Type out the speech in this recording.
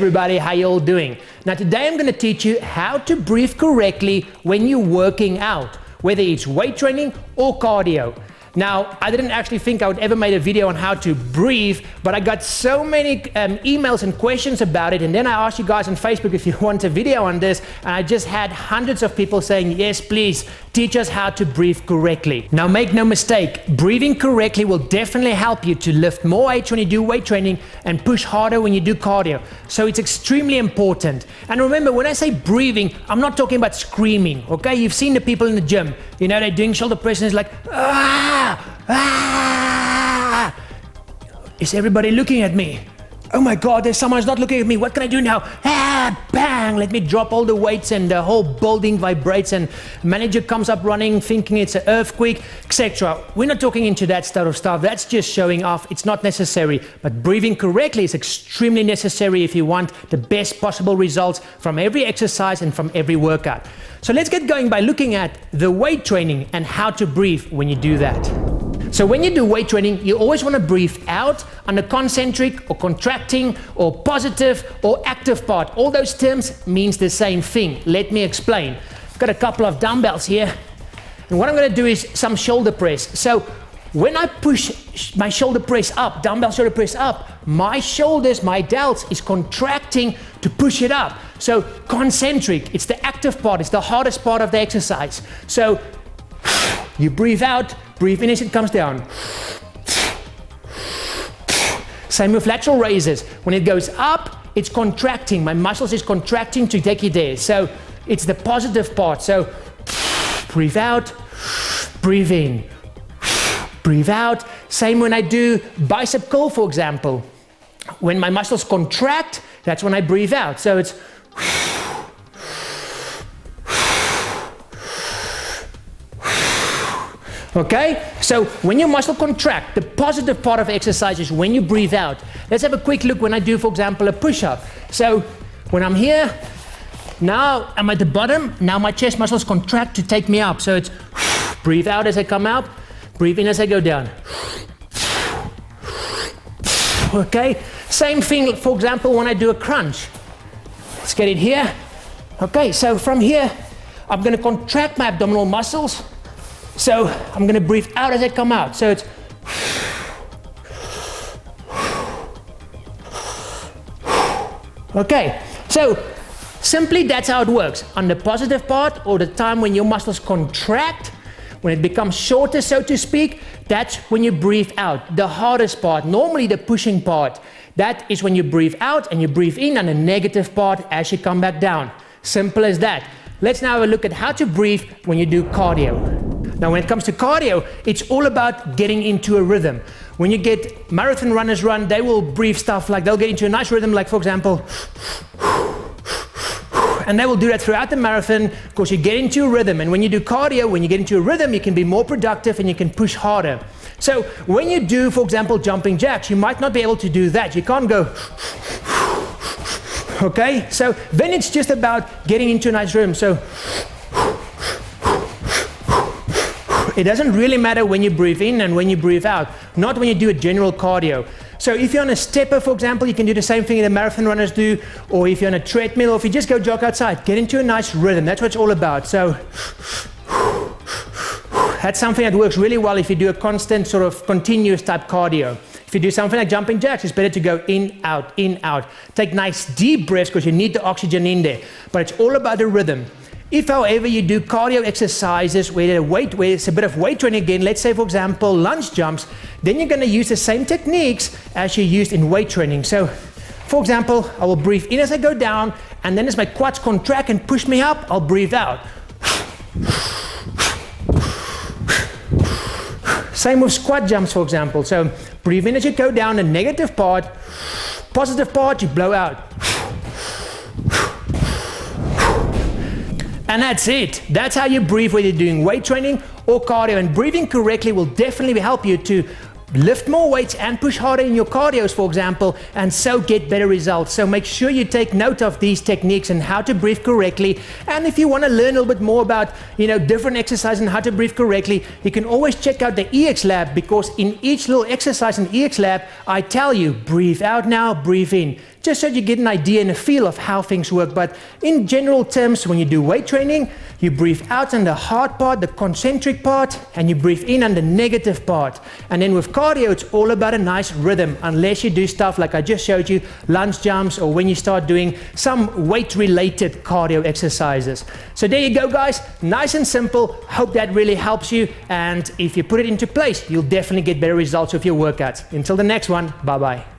everybody, how you all doing? Now today I'm going to teach you how to breathe correctly when you're working out, whether it's weight training or cardio. Now, I didn't actually think I would ever make a video on how to breathe, but I got so many emails and questions about it, and then I asked you guys on Facebook if you want a video on this, and I just had hundreds of people saying, yes, please, teach us how to breathe correctly. Now, make no mistake, breathing correctly will definitely help you to lift more weights when you do weight training and push harder when you do cardio. So it's extremely important. And remember, when I say breathing, I'm not talking about screaming, okay? You've seen the people in the gym, you know, they're doing shoulder presses like, Is everybody looking at me? Oh my God, there's someone who's not looking at me. What can I do now? Bang! Let me drop all the weights and the whole building vibrates and manager comes up running thinking it's an earthquake, etc. We're not talking into that sort of stuff. That's just showing off. It's not necessary. But breathing correctly is extremely necessary if you want the best possible results from every exercise and from every workout. So let's get going by looking at the weight training and how to breathe when you do that. So when you do weight training, you always want to breathe out on the concentric or contracting or positive or active part. All those terms means the same thing. Let me explain. I've got a couple of dumbbells here. And what I'm going to do is some shoulder press. So when I push my shoulder press up, dumbbell shoulder press up, my shoulders, my delts is contracting to push it up. So concentric, it's the active part, it's the hardest part of the exercise. So you breathe out, breathe in as it comes down. Same with lateral raises. When it goes up, it's contracting. My muscles is contracting to take it there. So it's the positive part. So breathe out, breathe in, breathe out. Same when I do bicep curl, for example. When my muscles contract, that's when I breathe out. So it's okay, so when your muscle contract, the positive part of exercise is when you breathe out. Let's have a quick look when I do, for example, a push-up. So when I'm here, now I'm at the bottom, now my chest muscles contract to take me up. So it's breathe out as I come up, breathe in as I go down. Okay, same thing, for example, when I do a crunch. Let's get it here. Okay, so from here, I'm going to contract my abdominal muscles. So I'm going to breathe out as I come out. So it's okay. So simply that's how it works. On the positive part, or the time when your muscles contract, when it becomes shorter, so to speak, that's when you breathe out. The hardest part, normally the pushing part, that is when you breathe out and you breathe in on the negative part as you come back down. Simple as that. Let's now have a look at how to breathe when you do cardio. Now, when it comes to cardio, it's all about getting into a rhythm. When you get marathon runners run, they will breathe stuff like they'll get into a nice rhythm, like for example, and they will do that throughout the marathon because you get into a rhythm. And when you do cardio, when you get into a rhythm, you can be more productive and you can push harder. So when you do, for example, jumping jacks, you might not be able to do that. You can't go, okay? So then it's just about getting into a nice rhythm. So it doesn't really matter when you breathe in and when you breathe out, not when you do a general cardio. So if you're on a stepper, for example, you can do the same thing the marathon runners do, or if you're on a treadmill, or if you just go jog outside, get into a nice rhythm. That's what it's all about. So that's something that works really well if you do a constant sort of continuous type cardio. If you do something like jumping jacks, it's better to go in, out, in, out. Take nice deep breaths because you need the oxygen in there. But it's all about the rhythm. If, however, you do cardio exercises where it's a bit of weight training again, let's say, for example, lunge jumps, then you're going to use the same techniques as you used in weight training. So, for example, I will breathe in as I go down, and then as my quads contract and push me up, I'll breathe out. Same with squat jumps, for example. So, breathe in as you go down, the negative part, positive part, you blow out. And that's it. That's how you breathe whether you're doing weight training or cardio. And breathing correctly will definitely help you to lift more weights and push harder in your cardios, for example, and so get better results. So make sure you take note of these techniques and how to breathe correctly. And if you want to learn a little bit more about, different exercises and how to breathe correctly, you can always check out the EX Lab, because in each little exercise in EX Lab, I tell you, breathe out now, breathe in. just so you get an idea and a feel of how things work. But in general terms, when you do weight training, you breathe out on the hard part, the concentric part, and you breathe in on the negative part. And then with cardio, it's all about a nice rhythm, unless you do stuff like I just showed you, lunge jumps, or when you start doing some weight-related cardio exercises. So there you go, guys. Nice and simple. Hope that really helps you. And if you put it into place, you'll definitely get better results with your workouts. Until the next one, bye-bye.